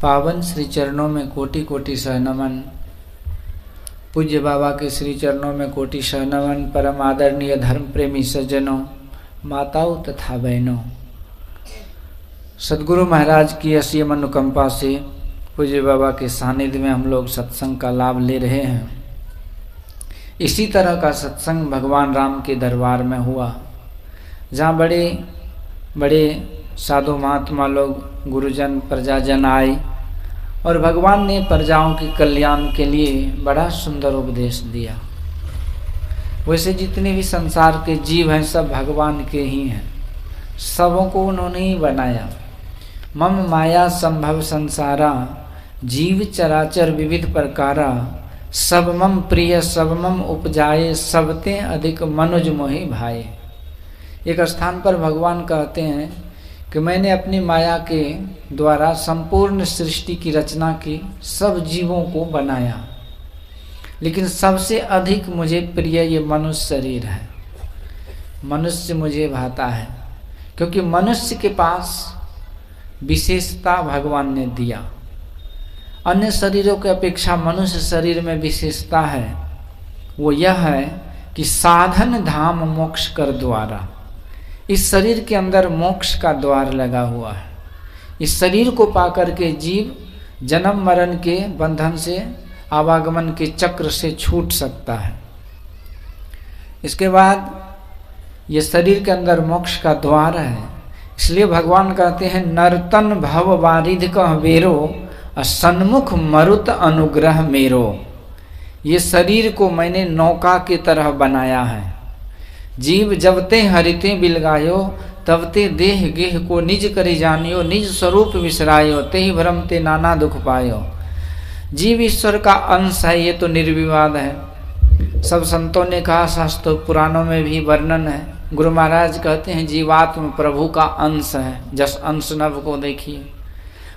पावन श्री चरणों में कोटि कोटि सह नमन। पूज्य बाबा के श्री चरणों में कोटि सह नमन। परम आदरणीय धर्म प्रेमी सज्जनों, माताओं तथा बहनों, सदगुरु महाराज की असीम अनुकंपा से पूज्य बाबा के सानिध्य में हम लोग सत्संग का लाभ ले रहे हैं। इसी तरह का सत्संग भगवान राम के दरबार में हुआ, जहाँ बड़े बड़े साधु महात्मा लोग, गुरुजन, प्रजाजन आए और भगवान ने प्रजाओं के कल्याण के लिए बड़ा सुंदर उपदेश दिया। वैसे जितने भी संसार के जीव हैं सब भगवान के ही हैं, सबों को उन्होंने ही बनाया। मम माया संभव संसारा, जीव चराचर विविध प्रकारा, सब मम प्रिय सब मम उपजाए, सबते अधिक मनुज मोहि भाए। एक स्थान पर भगवान कहते हैं कि मैंने अपनी माया के द्वारा संपूर्ण सृष्टि की रचना की, सब जीवों को बनाया, लेकिन सबसे अधिक मुझे प्रिय ये मनुष्य शरीर है। मनुष्य मुझे भाता है, क्योंकि मनुष्य के पास विशेषता भगवान ने दिया। अन्य शरीरों के अपेक्षा मनुष्य शरीर में विशेषता है, वो यह है कि साधन धाम मोक्ष कर द्वारा। इस शरीर के अंदर मोक्ष का द्वार लगा हुआ है। इस शरीर को पाकर के जीव जन्म मरण के बंधन से, आवागमन के चक्र से छूट सकता है। इसके बाद ये शरीर के अंदर मोक्ष का द्वार है। इसलिए भगवान कहते हैं नर्तन भव वारिध कह बेरो, सन्मुख मरुत अनुग्रह मेरो। ये शरीर को मैंने नौका की तरह बनाया है। जीव जबते हरिते बिलगायो, तबते देह गेह को निज करी जानियो, निज स्वरूप विसरायो, ते ही भ्रमते नाना दुख पायो। जीव ईश्वर का अंश है, ये तो निर्विवाद है। सब संतों ने कहा, शास्त्र पुराणों में भी वर्णन है। गुरु महाराज कहते हैं जीवात्म प्रभु का अंश है, जस अंश नभ को देखिए।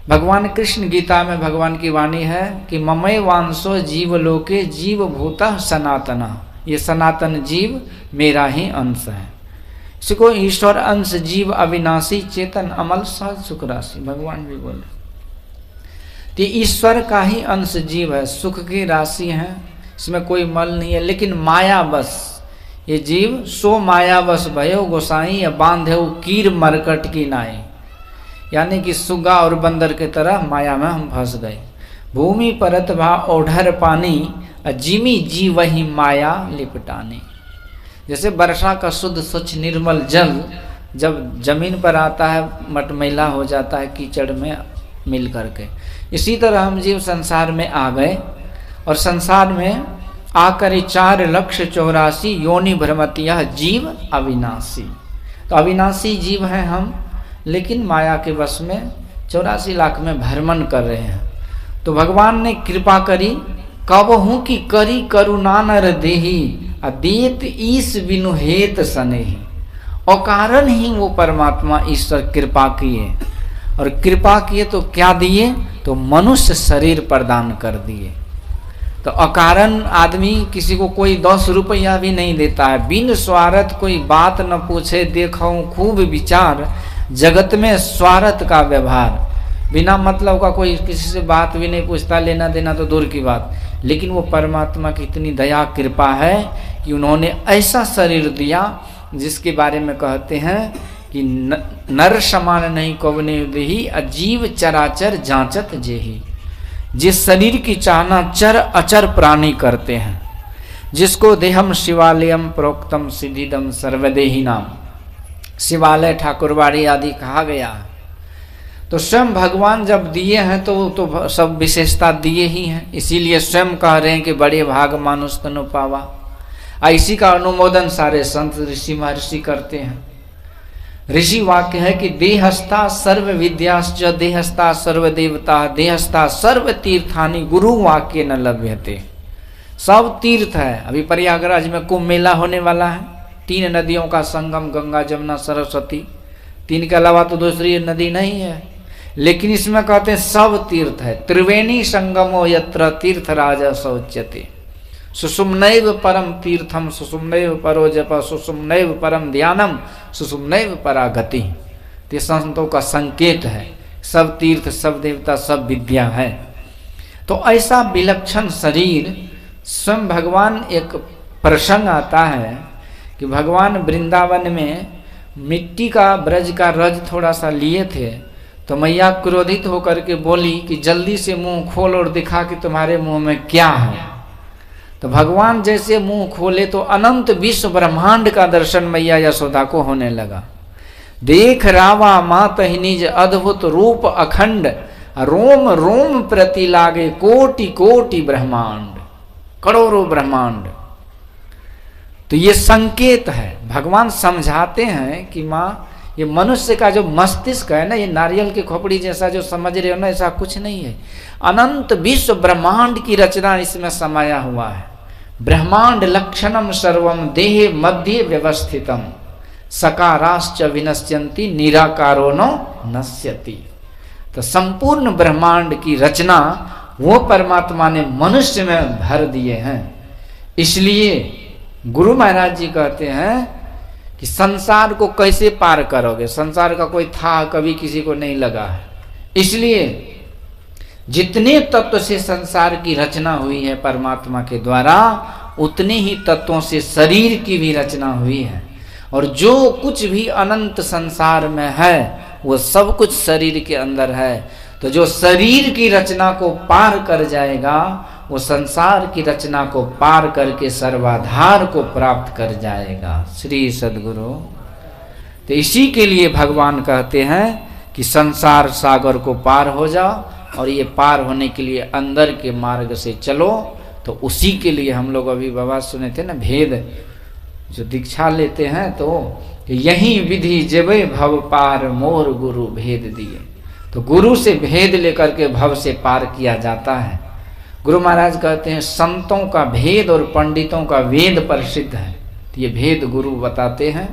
भगवान कृष्ण गीता में भगवान की वाणी है कि ममय वांसो जीव लोके जीव भूता सनातना। ये सनातन जीव मेरा ही अंश है। इसको ईश्वर अंश जीव अविनाशी चेतन अमल सहज सुख राशि, भगवान भी बोले। तो ईश्वर का ही अंश जीव है, सुख की राशि है, इसमें कोई मल नहीं है। लेकिन माया बस ये जीव सो माया बस भयो गोसाई, या बांधे कीर मरकट की नाई। यानी कि सुग्गा और बंदर के तरह माया में हम फंस गए। भूमि परत भा ओढ़र पानी, जिमी जी वही माया लिपटानी। जैसे वर्षा का शुद्ध स्वच्छ निर्मल जल जब जमीन पर आता है मटमैला हो जाता है कीचड़ में मिल करके, इसी तरह हम जीव संसार में आ गए और संसार में आकर 4,84,000 योनि भ्रमतिया जीव अविनाशी। तो अविनाशी जीव हैं हम, लेकिन माया के वश में 84 लाख में भ्रमण कर रहे हैं। तो भगवान ने कृपा करी, कबहू की करी करुणा नर देही, अदेत ईस बिनु हेत सनेही। और कारण ही वो परमात्मा ईश्वर कृपा किए, और कृपा किए तो क्या दिए, तो मनुष्य शरीर प्रदान कर दिए। तो अकारण आदमी किसी को कोई 10 रुपया भी नहीं देता है। बिन स्वार्थ कोई बात न पूछे, देखो खूब विचार, जगत में स्वार्थ का व्यवहार। बिना मतलब का कोई किसी से बात भी नहीं पूछता, लेना देना तो दूर की बात। लेकिन वो परमात्मा की इतनी दया कृपा है कि उन्होंने ऐसा शरीर दिया जिसके बारे में कहते हैं कि नर समान नहीं कवने देही, अजीव चराचर जांचत जेही। जिस शरीर की चाहना चर अचर प्राणी करते हैं, जिसको देहम शिवालयम प्रोक्तम सिद्धिदम सर्वदेही नाम, शिवालय ठाकुरबाड़ी आदि कहा गया है। तो स्वयं भगवान जब दिए हैं तो सब विशेषता दिए ही हैं। इसीलिए स्वयं कह रहे हैं कि बड़े भाग मानुष तनु पावा। इसी का अनुमोदन सारे संत ऋषि महर्षि करते हैं। ऋषि वाक्य है कि देहस्था सर्व विद्याश्च, देहस्था सर्व देवता, देहस्था सर्व तीर्थानि, गुरु वाक्य न लभ्यते। सब तीर्थ है। अभी प्रयागराज में कुंभ मेला होने वाला है। 3 नदियों का संगम, गंगा जमुना सरस्वती, 3 के अलावा तो दूसरी नदी नहीं है। लेकिन इसमें कहते हैं सब तीर्थ है। त्रिवेणी संगमो यत्र तीर्थराज शौच्यते, सुषुम्नैव परम तीर्थम, सुषुम्नैव परो जप, सुषुम्नैव परम ध्यानम, सुषुम्नैव परा गति। ये संतों का संकेत है। सब तीर्थ, सब देवता, सब विद्या है। तो ऐसा विलक्षण शरीर स्वयं भगवान, एक प्रसंग आता है कि भगवान वृंदावन में मिट्टी का ब्रज का रज थोड़ा सा लिए थे, तो मैया क्रोधित होकर के बोली कि जल्दी से मुंह खोल और दिखा कि तुम्हारे मुंह में क्या है। तो भगवान जैसे मुंह खोले तो अनंत विश्व ब्रह्मांड का दर्शन मैया यशोदा को होने लगा। देख रावा मात ही निज अद्भुत रूप अखंड, रोम रोम प्रति लागे कोटि कोटि ब्रह्मांड, करोड़ों ब्रह्मांड। तो ये संकेत है, भगवान समझाते हैं कि माँ ये मनुष्य का जो मस्तिष्क है ना, ये नारियल की खोपड़ी जैसा जो समझ रहे हो ना, ऐसा कुछ नहीं है। अनंत विश्व ब्रह्मांड की रचना इसमें समाया हुआ है। ब्रह्मांड लक्षणम सर्वम देहे मध्य व्यवस्थितम, सकाराश्च विनश्यन्ति निराकारो नो नश्यति। तो संपूर्ण ब्रह्मांड की रचना वो परमात्मा ने मनुष्य में भर दिए हैं। इसलिए गुरु महाराज जी कहते हैं कि संसार को कैसे पार करोगे, संसार का कोई था कभी किसी को नहीं लगा है। इसलिए जितने तत्व से संसार की रचना हुई है परमात्मा के द्वारा, उतने ही तत्वों से शरीर की भी रचना हुई है। और जो कुछ भी अनंत संसार में है वो सब कुछ शरीर के अंदर है। तो जो शरीर की रचना को पार कर जाएगा वो संसार की रचना को पार करके सर्वाधार को प्राप्त कर जाएगा। श्री सद्गुरु। तो इसी के लिए भगवान कहते हैं कि संसार सागर को पार हो जाओ, और ये पार होने के लिए अंदर के मार्ग से चलो। तो उसी के लिए हम लोग अभी बाबा सुने थे ना, भेद जो दीक्षा लेते हैं तो यही विधि जेबे भव पार मोर गुरु भेद दिए। तो गुरु से भेद लेकर के भव से पार किया जाता है। गुरु महाराज कहते हैं संतों का भेद और पंडितों का वेद प्रसिद्ध है। तो ये भेद गुरु बताते हैं।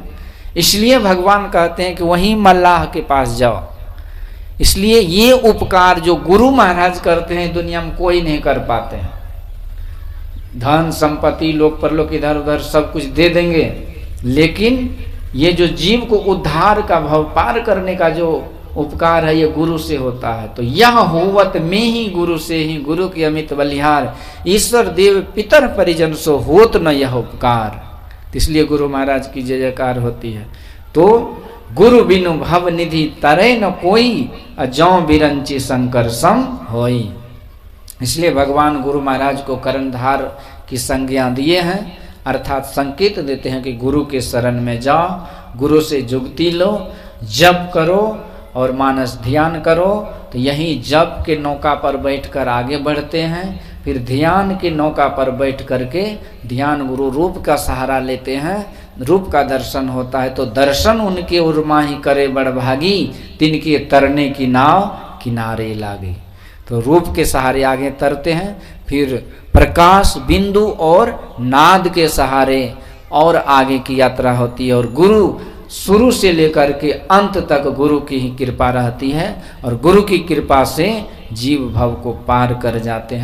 इसलिए भगवान कहते हैं कि वहीं मल्लाह के पास जाओ। इसलिए ये उपकार जो गुरु महाराज करते हैं दुनिया में कोई नहीं कर पाते हैं। धन संपत्ति लोक परलोक इधर उधर सब कुछ दे देंगे, लेकिन ये जो जीव को उद्धार का भव पार करने का जो उपकार है ये गुरु से होता है। तो यह होवत में ही गुरु से ही, गुरु की अमित बलिहार, ईश्वर देव पितर परिजन सो होत न यह उपकार। इसलिए गुरु महाराज की जय जयकार होती है। तो गुरु बिनु भव निधि तरे न कोई, अजौ बिरंची शंकर सम होई। इसलिए भगवान गुरु महाराज को कर्णधार की संज्ञा दिए हैं, अर्थात संकेत देते हैं कि गुरु के शरण में जाओ, गुरु से जुगती लो, जप करो और मानस ध्यान करो। तो यही जप के नौका पर बैठकर आगे बढ़ते हैं, फिर ध्यान की नौका पर बैठ करके ध्यान गुरु रूप का सहारा लेते हैं, रूप का दर्शन होता है। तो दर्शन उनके उर्माही करे बड़भागी, तिनके तरने की नाव किनारे लागी। तो रूप के सहारे आगे तरते हैं, फिर प्रकाश बिंदु और नाद के सहारे और आगे की यात्रा होती है। और गुरु शुरू से लेकर के अंत तक गुरु की ही कृपा रहती है, और गुरु की कृपा से जीव भव को पार कर जाते हैं।